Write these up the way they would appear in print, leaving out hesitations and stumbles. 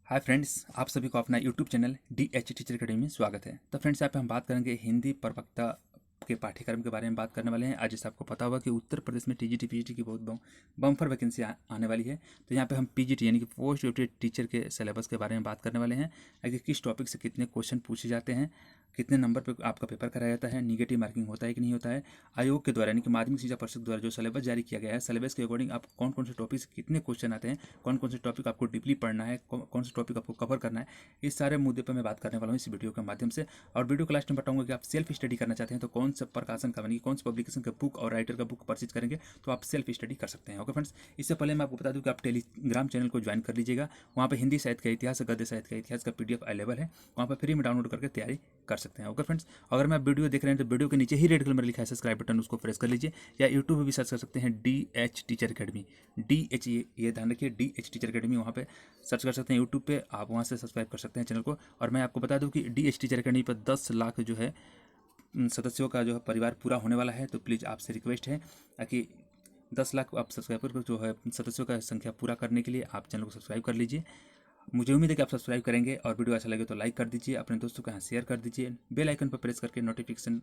Hi friends, आप सभी को अपना YouTube channel DH teacher academy में स्वागत है। तो फ्रेंड्स, यहाँ पे हम बात करेंगे हिंदी प्रवक्ता के पाठ्यक्रम के बारे में बात करने वाले हैं। आज जैसे आपको पता होगा कि उत्तर प्रदेश में टीजीटी पीजीटी की बहुत बम्पर वैकेंसी आने वाली है। तो यहाँ पे हम पीजीटी यानी कि पोस्ट ग्रेजुएट टीचर के सिलेबस के बारे में बात करने वाले हैं। आगे किस टॉपिक से कितने क्वेश्चन पूछे जाते हैं, कितने नंबर पर आपका पेपर कराया जाता है, निगेटिव मार्किंग होता है कि नहीं होता है, आयोग के द्वारा यानी कि माध्यमिक शिक्षा परिषद द्वारा जो सिलेबस जारी किया गया है, सिलेबस के अकॉर्डिंग आप कौन कौन से टॉपिक से कितने क्वेश्चन आते हैं, कौन कौन से टॉपिक आपको डीपली पढ़ना है, कौन से टॉपिक आपको कवर करना है, इस सारे मुद्दे पर मैं बात करने वाला हूँ इस वीडियो के माध्यम से। और वीडियो को लास्ट में बताऊंगा कि आप सेल्फ स्टडी करना चाहते हैं तो कौन सा प्रकाशन का कौन सा पब्लिकेशन का बुक और राइटर का बुक परचेज करेंगे तो आप सेल्फ स्टडी कर सकते हैं। ओके फ्रेंड्स, इससे पहले मैं आपको बता दूं कि आप टेलीग्राम चैनल को ज्वाइन कर लीजिएगा। वहाँ पे हिंदी साहित्य का इतिहास, गद्य साहित्य का इतिहास का PDF अवेलेबल है, वहाँ पर फ्री में डाउनलोड करके तैयारी कर सकते हैं। ओके फ्रेंड्स, अगर मैं वीडियो देख रहे हैं तो वीडियो के नीचे ही रेड कलर में लिखा है सब्सक्राइब बटन, उसको प्रेस कर लीजिए, या यूट्यूब पर भी सर्च कर सकते हैं DH टीचर अकेडमी। DH, ये ध्यान रखिए, DH टीचर अकेडमी, वहाँ पे सर्च कर सकते हैं यूट्यूब पे, आप वहाँ से सब्सक्राइब कर सकते हैं चैनल को। और मैं आपको बता दूं कि DH टीचर अकेडमी पर 10 लाख जो है सदस्यों का जो है परिवार पूरा होने वाला है। तो प्लीज़ आपसे रिक्वेस्ट है कि 10 लाख आप सब्सक्राइबर को जो है सदस्यों का संख्या पूरा करने के लिए आप चैनल को सब्सक्राइब कर लीजिए। मुझे उम्मीद है कि आप सब्सक्राइब करेंगे, और वीडियो अच्छा लगे तो लाइक कर दीजिए, अपने दोस्तों के यहाँ शेयर कर दीजिए। बेल आइकन पर प्रेस करके नोटिफिकेशन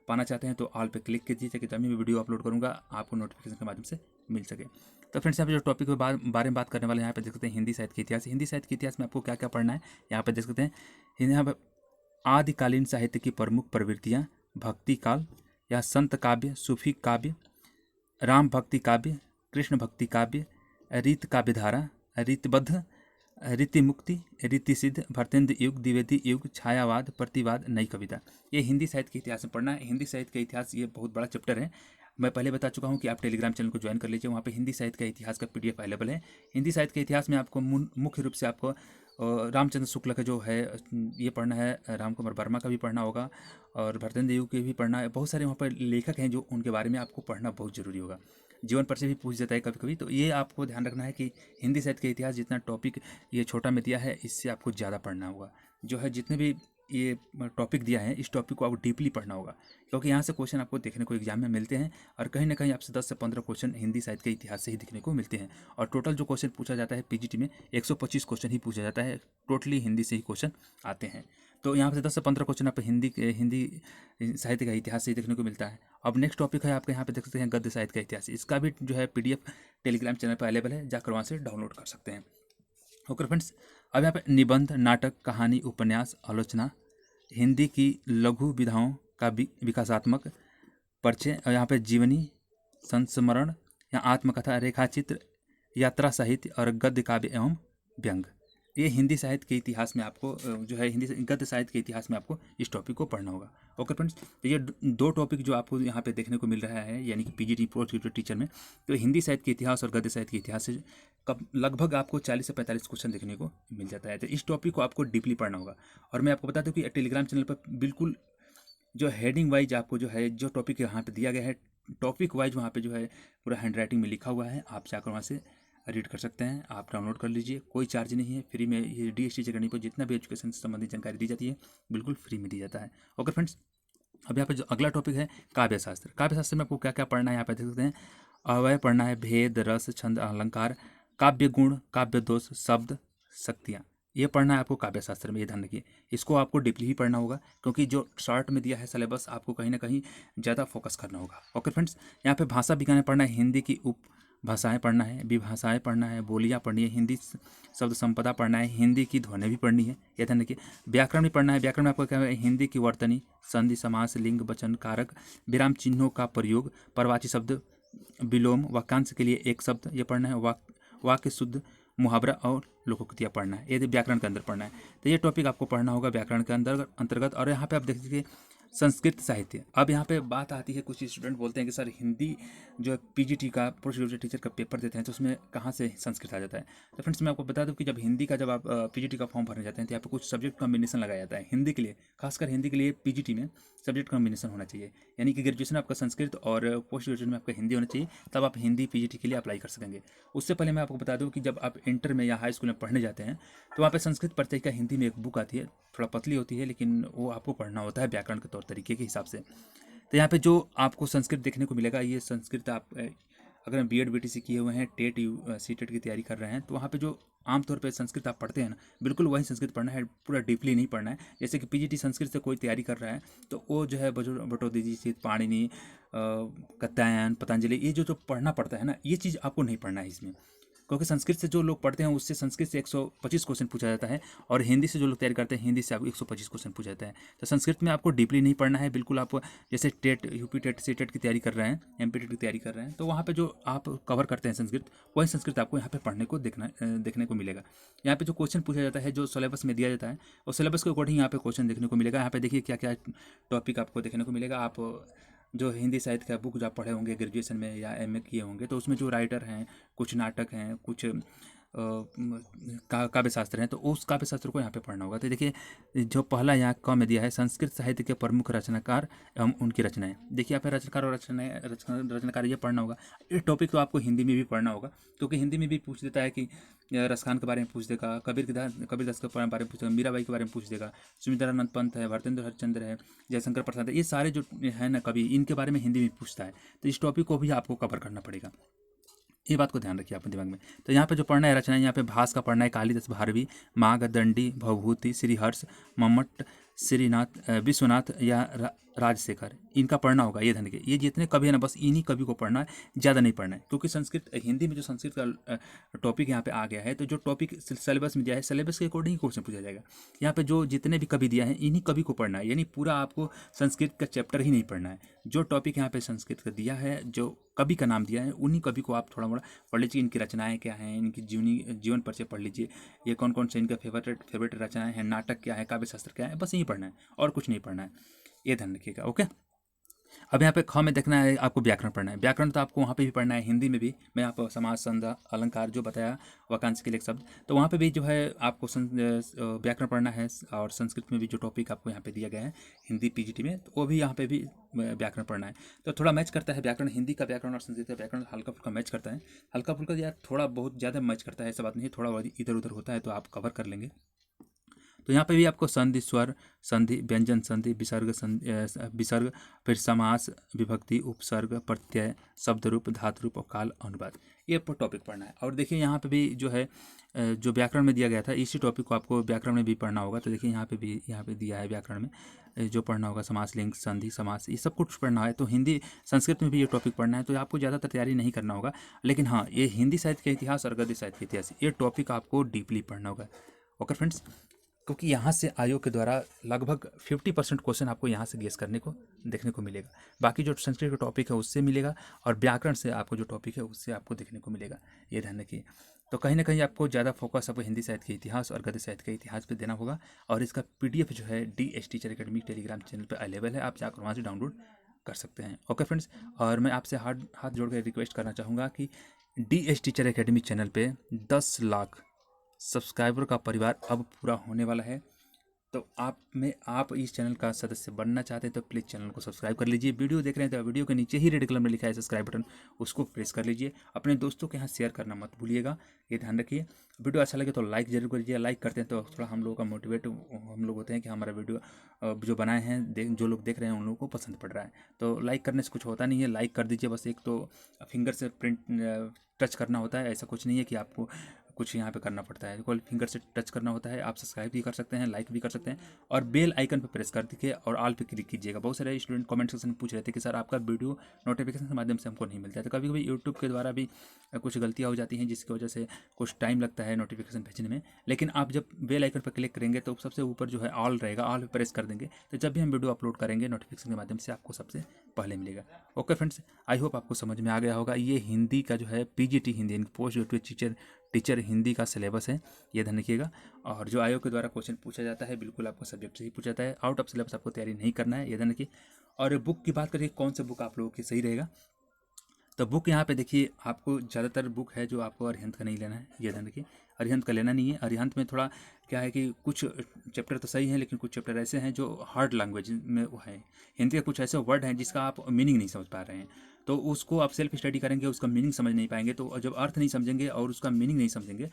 पाना चाहते हैं तो ऑल पे क्लिक कीजिए, ताकि जब मैं वीडियो अपलोड करूँगा आपको नोटिफिकेशन के माध्यम से मिल सके। तो फ्रेंड्स, यहाँ पे जो टॉपिक के बारे में बात करने वाले हैं, यहाँ पे देख सकते हैं हिंदी साहित्य के इतिहास। हिंदी साहित्य के इतिहास में आपको क्या क्या पढ़ना है, यहाँ पे देख सकते हैं। यहाँ पर आदिकालीन साहित्य की प्रमुख प्रवृत्तियाँ, भक्ति काल या संत काव्य, सूफी काव्य, राम भक्ति काव्य, कृष्ण भक्ति काव्य, रीत काव्य धारा, रीतबद्ध, रीति मुक्ति, रीति सिद्ध, भरतेंद्र युग, द्विवेदी युग, छायावाद, प्रतिवाद, नई कविता। ये हिंदी साहित्य के इतिहास में पढ़ना है। हिंदी साहित्य का इतिहास ये बहुत बड़ा चैप्टर है। मैं पहले बता चुका हूँ कि आप टेलीग्राम चैनल को ज्वाइन कर लीजिए, वहाँ पे हिंदी साहित्य का इतिहास का PDF अवेलेबल है। हिंदी साहित्य के इतिहास में आपको मुख्य रूप से आपको रामचंद्र शुक्ल का जो है ये पढ़ना है, राम कुमार वर्मा का भी पढ़ना होगा, और भरतेंद्र युग के भी पढ़ना है। बहुत सारे वहाँ पर लेखक हैं जो उनके बारे में आपको पढ़ना बहुत ज़रूरी होगा। जीवन पर से भी पूछ जाता है कभी कभी, तो ये आपको ध्यान रखना है कि हिंदी साहित्य के इतिहास जितना टॉपिक ये छोटा में दिया है, इससे आपको ज़्यादा पढ़ना होगा। जो है जितने भी ये टॉपिक दिया है, इस टॉपिक को आपको डीपली पढ़ना होगा, क्योंकि यहाँ से क्वेश्चन आपको देखने को एग्जाम में मिलते हैं, और कहीं ना कहीं आपसे 10 से 15 क्वेश्चन हिंदी साहित्य के इतिहास से ही देखने को मिलते हैं। और टोटल जो क्वेश्चन पूछा जाता है पीजीटी में 125 क्वेश्चन ही पूछा जाता है, टोटली हिंदी से ही क्वेश्चन आते हैं। तो यहाँ से 10 से 15 क्वेश्चन आप हिंदी साहित्य का इतिहास से ही देखने को मिलता है। अब नेक्स्ट टॉपिक है आपके यहाँ पे देख सकते हैं गद्य साहित्य का इतिहास। इसका भी जो है PDF टेलीग्राम चैनल पर अवेलेबल है, जाकर वहाँ से डाउनलोड कर सकते हैं। ओके फ्रेंड्स, अब यहाँ पे निबंध, नाटक, कहानी, उपन्यास, आलोचना, हिंदी की लघु विधाओं का विकासात्मक परिचय, और यहाँ पे जीवनी, संस्मरण या आत्मकथा, रेखाचित्र, यात्रा साहित्य और गद्य काव्य एवं व्यंग। ये हिंदी साहित्य के इतिहास में आपको जो है हिंदी गद्य साहित्य के इतिहास में आपको इस टॉपिक को पढ़ना होगा। ओके फ्रेंड्स, तो ये दो टॉपिक जो आपको यहाँ पे देखने को मिल रहा है, यानी कि पीजीटी पोस्ट ग्रेजुएट टीचर में, तो हिंदी साहित्य के इतिहास और गद्य साहित्य के इतिहास से कब लगभग आपको 40 से 45 क्वेश्चन देखने को मिल जाता है। तो इस टॉपिक को आपको डीपली पढ़ना होगा। और मैं आपको बता दूँ कि टेलीग्राम चैनल पर बिल्कुल जो हेडिंग वाइज आपको जो है जो टॉपिक यहाँ पे दिया गया है, टॉपिक वाइज वहाँ पे जो है पूरा हैंड राइटिंग में लिखा हुआ है, आप जाकर वहाँ से रीड कर सकते हैं। आप डाउनलोड कर लीजिए, कोई चार्ज नहीं है, फ्री में। ये DH टीचर अकेडमी पर जितना भी एजुकेशन से संबंधित जानकारी दी जाती है बिल्कुल फ्री में दी जाता है। ओके फ्रेंड्स, अब यहाँ पे जो अगला टॉपिक है काव्य शास्त्र। काव्य शास्त्र में आपको क्या क्या पढ़ना है, यहाँ पे देख सकते हैं। अवय पढ़ना है, भेद, रस, छंद, अलंकार, काव्य गुण, काव्य दोष, शब्द, शक्तियाँ, ये पढ़ना है आपको काव्य शास्त्र में। ये ध्यान रखिए, इसको आपको डीपली ही पढ़ना होगा, क्योंकि जो शॉर्ट में दिया है सिलेबस आपको कहीं ना कहीं ज़्यादा फोकस करना होगा। ओके फ्रेंड्स, यहाँ पे भाषा विज्ञान पढ़ना है, हिंदी की उप भाषाएँ पढ़ना है, विभाषाएँ पढ़ना है, बोलियाँ पढ़नी है, हिंदी शब्द संपदा पढ़ना है, हिंदी की ध्वनि भी पढ़नी है, ये ध्यान रखिए। व्याकरण भी पढ़ना है। व्याकरण में आपको क्या है, हिंदी की वर्तनी, संधि, समास, लिंग, वचन, कारक, विराम चिन्हों का प्रयोग, परवाची शब्द, विलोम, वाक्यांश के लिए एक शब्द, ये पढ़ना है। वाक्य शुद्ध, मुहावरा और लोकोक्तियाँ पढ़ना है, ये व्याकरण के अंदर पढ़ना है। तो ये टॉपिक आपको पढ़ना होगा व्याकरण के अंतर्गत। और यहाँ पे आप देख लीजिए संस्कृत साहित्य। अब यहाँ पे बात आती है, कुछ स्टूडेंट बोलते हैं कि सर हिंदी जो पीजीटी का पोस्ट ग्रेजुएट टीचर का पेपर देते हैं तो उसमें कहाँ से संस्कृत आ जाता है। तो फ्रेंड्स, मैं आपको बता दूं कि जब हिंदी का जब आप पीजीटी का फॉर्म भरने जाते हैं तो यहाँ पे कुछ सब्जेक्ट कॉम्बिनेशन लगाया जाता है हिंदी के लिए। खासकर हिंदी के लिए पीजीटी में सब्जेक्ट कॉम्बिनेशन होना चाहिए, यानी कि ग्रेजुएशन आपका संस्कृत और पोस्ट ग्रेजुएशन में आपका हिंदी होना चाहिए, तब आप हिंदी पीजीटी के लिए अप्लाई कर सकेंगे। उससे पहले मैं आपको बता दूं कि जब आप इंटर में या हाई स्कूल में पढ़ने जाते हैं तो वहाँ पे संस्कृत परिचय का हिंदी में एक बुक आती है, थोड़ा पतली होती है, लेकिन वो आपको पढ़ना होता है व्याकरण के तौर तरीके के हिसाब से। तो यहाँ पे जो आपको संस्कृत देखने को मिलेगा, ये संस्कृत आप अगर BEd BTC किए हुए हैं, टेट सीटेट की तैयारी कर रहे हैं, तो वहाँ पे जो आमतौर पे संस्कृत आप पढ़ते हैं ना, बिल्कुल वही संस्कृत पढ़ना है, पूरा डीपली नहीं पढ़ना है। जैसे कि पीजीटी संस्कृत से कोई तैयारी कर रहा है तो वो जो है भट्टोजीची, पाणिनि, कात्यायन, पतंजलि, ये जो पढ़ना पड़ता है ना, ये चीज़ आपको नहीं पढ़ना है इसमें, क्योंकि संस्कृत से जो लोग पढ़ते हैं उससे संस्कृत से 125 क्वेश्चन पूछा जाता है, और हिंदी से जो लोग तैयारी करते हैं हिंदी से आपको 125 क्वेश्चन पूछा जाता है। तो संस्कृत में आपको डीपली नहीं पढ़ना है बिल्कुल। आप जैसे TET, UP TET, C TET की तैयारी कर रहे हैं, एमपी टेट की तैयारी कर रहे हैं, तो वहाँ पे जो आप कवर करते हैं संस्कृत, वही संस्कृत आपको यहाँ पे पढ़ने को देखने को मिलेगा। यहाँ पे जो क्वेश्चन पूछा जाता है, जो सिलेबस में दिया जाता है, और सिलेबस के अकॉर्डिंग यहाँ पे क्वेश्चन देखने को मिलेगा। यहाँ पे देखिए क्या क्या टॉपिक आपको देखने को मिलेगा। आप जो हिंदी साहित्य का बुक जो आप पढ़े होंगे ग्रेजुएशन में या एमए किए होंगे, तो उसमें जो राइटर हैं, कुछ नाटक हैं, कुछ काव्य शास्त्र हैं, तो उस काव्य शास्त्र को यहाँ पे पढ़ना होगा। तो देखिए जो पहला यहाँ क में दिया है, संस्कृत साहित्य के प्रमुख रचनाकार एवं उनकी रचनाएं। देखिए यहाँ पे रचनाकार और रचनाकार ये पढ़ना होगा। ये टॉपिक तो आपको हिंदी में भी पढ़ना होगा, क्योंकि हिंदी में भी पूछ देता है कि रसखान के बारे में पूछ देगा, कबीरदास के बारे में पूछ देगा, मीराबाई के बारे में पूछ देगा, सुमित्रानंद पंत है, भारतेंद्र हरिश्चंद्र है, जयशंकर प्रसाद है, ये सारे जो है ना कवि, इनके बारे में हिंदी में पूछता है। तो इस टॉपिक को भी आपको कवर करना पड़ेगा, ये बात को ध्यान रखिए अपने दिमाग में। तो यहाँ पे जो पढ़ना है रचना, यहाँ पे भास का पढ़ना है, कालिदास, भारवी, मागदंडी, भवभूति, श्रीहर्ष, मम्मट, श्रीनाथ, विश्वनाथ या राजशेखर, इनका पढ़ना होगा। ये धन के ये जितने कवि है ना, बस इन्हीं कवि को पढ़ना है, ज़्यादा नहीं पढ़ना है, क्योंकि संस्कृत हिंदी में जो संस्कृत का टॉपिक यहाँ पे आ गया है, तो जो टॉपिक सिलेबस में दिया है, सिलेबस के अकॉर्डिंग क्वेश्चन पूछा जाएगा। यहाँ पे जो जितने भी कवि दिया है, इन्हीं कवि को पढ़ना है, यानी पूरा आपको संस्कृत का चैप्टर ही नहीं पढ़ना है। जो टॉपिक यहाँ पे संस्कृत का दिया है, जो कवि का नाम दिया है, उन्हीं कवि को आप थोड़ा मोड़ा पढ़ लीजिए। इनकी रचनाएं क्या हैं, इनकी जीवन परिचय पढ़ लीजिए, ये कौन कौन से इनका फेवरेट रचनाएं हैं, नाटक क्या है, काव्य शास्त्र क्या है, बस यही पढ़ना है और कुछ नहीं पढ़ना है, ये ध्यान रखिएगा। ओके, अब यहाँ पे ख में देखना है आपको व्याकरण पढ़ना है। व्याकरण तो आपको वहाँ पे भी पढ़ना है, हिंदी में भी। मैं आपको समास, संज्ञा, अलंकार जो बताया, वाक्यांश के लिए शब्द, तो वहाँ पे भी जो है आपको व्याकरण पढ़ना है। और संस्कृत में भी जो टॉपिक आपको यहाँ पे दिया गया है हिंदी पीजीटी में, तो वो भी यहाँ पे भी व्याकरण पढ़ना है। तो थोड़ा मैच करता है व्याकरण, हिंदी का व्याकरण और संस्कृत का व्याकरण हल्का फुल्का मैच करता है। हल्का फुल्का या थोड़ा बहुत ज़्यादा मैच करता है, ऐसा बात नहीं, थोड़ा इधर उधर होता है, तो आप कवर कर लेंगे। तो यहाँ पे भी आपको संधि, स्वर संधि, व्यंजन संधि, विसर्ग, फिर समास, विभक्ति, उपसर्ग, प्रत्यय, शब्द रूप, धातु रूप और काल, अनुवाद, ये टॉपिक पढ़ना है। और देखिए यहाँ पे भी जो है जो व्याकरण में दिया गया था, इसी टॉपिक को आपको व्याकरण में भी पढ़ना होगा। तो देखिए यहाँ पे दिया है व्याकरण में जो पढ़ना होगा, समास, लिंग, संधि, समास, ये सब कुछ पढ़ना है। तो हिंदी संस्कृत में भी ये टॉपिक पढ़ना है, तो आपको ज़्यादातर तैयारी नहीं करना होगा। लेकिन हाँ, ये हिंदी साहित्य का इतिहास और गद्य साहित्य का इतिहास, ये टॉपिक आपको डीपली पढ़ना होगा। ओके फ्रेंड्स, क्योंकि यहाँ से आयोग के द्वारा लगभग 50% क्वेश्चन आपको यहाँ से गेस करने को देखने को मिलेगा। बाकी जो संस्कृत का टॉपिक है उससे मिलेगा, और व्याकरण से आपको जो टॉपिक है उससे आपको देखने को मिलेगा, ये ध्यान रखिए। तो कहीं ना कहीं आपको ज़्यादा फोकस आपको हिंदी साहित्य के इतिहास और गद्य साहित्य के इतिहास पे देना होगा। और इसका PDF जो है DH teacher academy Telegram channel पर अवेलेबल है, आप जाकर वहाँ से डाउनलोड कर सकते हैं। ओके फ्रेंड्स, और मैं आपसे हाथ जोड़ कर रिक्वेस्ट करना चाहूँगा कि DH टीचर अकेडमी चैनल पर 10 लाख सब्सक्राइबर का परिवार अब पूरा होने वाला है। तो आप इस चैनल का सदस्य बनना चाहते हैं तो प्लीज़ चैनल को सब्सक्राइब कर लीजिए। वीडियो देख रहे हैं तो वीडियो के नीचे ही रेड कलर में लिखा है सब्सक्राइब बटन, उसको प्रेस कर लीजिए। अपने दोस्तों के यहाँ शेयर करना मत भूलिएगा, ये ध्यान रखिए। वीडियो अच्छा लगे तो लाइक जरूर करिए, लाइक करते हैं तो थोड़ा हम लोगों का मोटिवेट हम लोग होते हैं कि हमारा वीडियो जो बनाए हैं जो लोग देख रहे हैं उन लोगों को पसंद पड़ रहा है। तो लाइक करने से कुछ होता नहीं है, लाइक कर दीजिए बस। एक तो फिंगर से प्रिंट टच करना होता है, ऐसा कुछ नहीं है कि आपको कुछ यहाँ पे करना पड़ता है, केवल फिंगर से टच करना होता है। आप सब्सक्राइब भी कर सकते हैं, लाइक भी कर सकते हैं, और बेल आइकन पे प्रेस कर दीजिए और ऑल पे क्लिक कीजिएगा। बहुत सारे स्टूडेंट कमेंट सेक्शन में पूछ रहे थे कि सर आपका वीडियो नोटिफिकेशन के माध्यम से हमको नहीं मिलता है। तो कभी कभी यूट्यूब के द्वारा भी कुछ गलतियाँ हो जाती हैं, जिसकी वजह से कुछ टाइम लगता है नोटिफिकेशन भेजने में। लेकिन आप जब बेल आइकन पर क्लिक करेंगे तो सबसे ऊपर जो है ऑल रहेगा, ऑल पे प्रेस कर देंगे, तो जब भी हम वीडियो अपलोड करेंगे नोटिफिकेशन के माध्यम से आपको सबसे पहले मिलेगा। ओके फ्रेंड्स, आई होप आपको समझ में आ गया होगा। ये हिंदी का जो है PGT Hindi post graduate teacher Hindi का सिलेबस है, ये ध्यान रखिएगा। और जो आयोग के द्वारा क्वेश्चन पूछा जाता है बिल्कुल आपको सब्जेक्ट से ही पूछा जाता है, आउट ऑफ सिलेबस आपको तैयारी नहीं करना है, ये ध्यान रखिए। और बुक की बात करिए, कौन सा बुक आप लोगों की सही रहेगा, तो बुक यहाँ पे देखिए आपको ज़्यादातर बुक है जो आपको अरिहंत का नहीं लेना है, ये ध्यान रखिए। अरिहंत का लेना नहीं है। अरिहंत में थोड़ा क्या है कि कुछ चैप्टर तो सही है, लेकिन कुछ चैप्टर ऐसे हैं जो हार्ड लैंग्वेज में वो है। हिंदी के कुछ ऐसे वर्ड हैं जिसका आप मीनिंग नहीं समझ पा रहे हैं, तो उसको आप सेल्फ स्टडी करेंगे, उसका मीनिंग समझ नहीं पाएंगे। तो जब अर्थ नहीं समझेंगे और उसका मीनिंग नहीं समझेंगे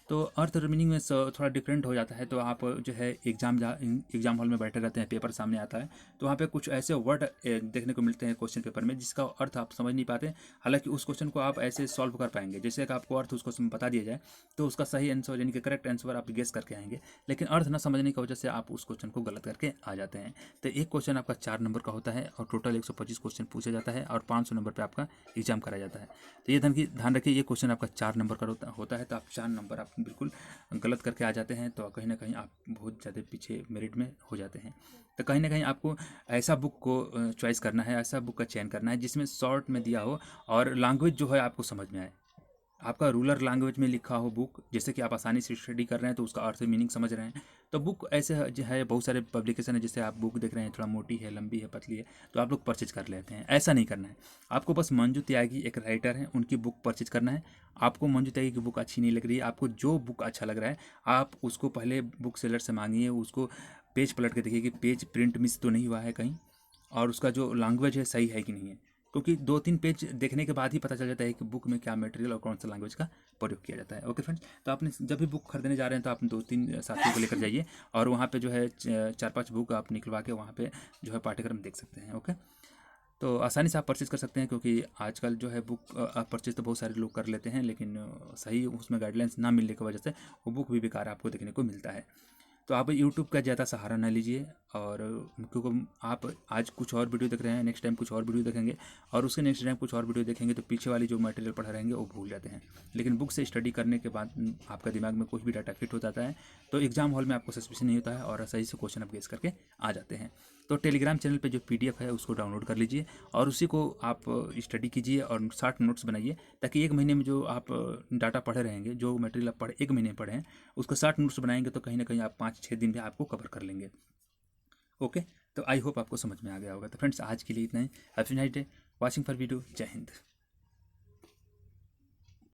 तो अर्थ और मीनिंग में थोड़ा डिफरेंट हो जाता है। तो आप जो है एग्जाम हॉल में बैठे रहते हैं, पेपर सामने आता है, तो वहाँ पे कुछ ऐसे वर्ड देखने को मिलते हैं क्वेश्चन पेपर में जिसका अर्थ आप समझ नहीं पाते। हालांकि उस क्वेश्चन को आप ऐसे सॉल्व कर पाएंगे, जैसे कि आपको अर्थ उस क्वेश्चन में बता दिया जाए तो उसका सही आंसर यानी कि करेक्ट आंसर आप गेस करके आएंगे, लेकिन अर्थ ना समझने की वजह से आप उस क्वेश्चन को गलत करके आ जाते हैं। तो एक क्वेश्चन आपका 4 नंबर का होता है और टोटल 125 क्वेश्चन पूछा जाता है और 500 नंबर पर आपका एग्जाम कराया जाता है। तो ये ध्यान रखिए, ये क्वेश्चन आपका 4 नंबर का होता है, तो आप 4 नंबर आप बिल्कुल गलत करके आ जाते हैं तो कहीं ना कहीं आप बहुत ज़्यादा पीछे मेरिट में हो जाते हैं। तो कहीं ना कहीं आपको ऐसा बुक को चॉइस करना है, ऐसा बुक का चयन करना है जिसमें शॉर्ट में दिया हो और लैंग्वेज जो है आपको समझ में आए, आपका रूरल लैंग्वेज में लिखा हो बुक, जैसे कि आप आसानी से स्टडी कर रहे हैं तो उसका अर्थ मीनिंग समझ रहे हैं। तो बुक ऐसे जो है बहुत सारे पब्लिकेशन है, जैसे आप बुक देख रहे हैं थोड़ा मोटी है, लंबी है, पतली है, तो आप लोग परचेज कर लेते हैं। ऐसा नहीं करना है, आपको बस मंजू त्यागी एक राइटर है, उनकी बुक परचेज करना है। आपको मंजू त्यागी की बुक अच्छी नहीं लग रही है, आपको जो बुक अच्छा लग रहा है आप उसको पहले बुक सेलर से मांगिए, उसको पेज पलट के देखिए कि पेज प्रिंट मिस तो नहीं हुआ है कहीं, और उसका जो लैंग्वेज है सही है कि नहीं है, क्योंकि 2-3 पेज देखने के बाद ही पता चल जाता है कि बुक में क्या मटेरियल और कौन सा लैंग्वेज का प्रयोग किया जाता है। ओके फ्रेंड्स, तो आपने जब भी बुक खरीदने जा रहे हैं तो आप 2-3 साथियों को लेकर जाइए और वहाँ पे जो है 4-5 बुक आप निकलवा के वहाँ पे जो है पाठ्यक्रम देख सकते हैं। ओके, तो आसानी से आप परचेज़ कर सकते हैं, क्योंकि आजकल जो है बुक आप परचेज़ तो बहुत सारे लोग कर लेते हैं, लेकिन सही उसमें गाइडलाइंस ना मिलने की वजह से वो बुक भी बेकार आपको देखने को मिलता है। तो आप यूट्यूब का ज़्यादा सहारा ना लीजिए, और क्योंकि आप आज कुछ और वीडियो देख रहे हैं, नेक्स्ट टाइम कुछ और वीडियो देखेंगे और उसके नेक्स्ट टाइम कुछ और वीडियो देखेंगे, तो पीछे वाली जो मटेरियल पढ़ा रहेंगे वो भूल जाते हैं। लेकिन बुक से स्टडी करने के बाद आपका दिमाग में कुछ भी डाटा फिट हो जाता है, तो एग्जाम हॉल में आपको सस्पेंशन नहीं होता है और सही से क्वेश्चन आप गेस करके आ जाते हैं। तो टेलीग्राम चैनल पे जो PDF है उसको डाउनलोड कर लीजिए और उसी को आप स्टडी कीजिए और 60 नोट्स बनाइए, ताकि 1 महीने में जो आप डाटा पढ़े रहेंगे, जो मटेरियल आप पढ़े 1 महीने में पढ़े हैं, उसको 60 नोट्स बनाएंगे तो कहीं ना कहीं आप 5-6 दिन में आपको कवर कर लेंगे। ओके, तो आई होप आपको समझ में आ गया होगा। तो फ्रेंड्स आज के लिए इतना ही। Have a nice day, watching for video. जय हिंद।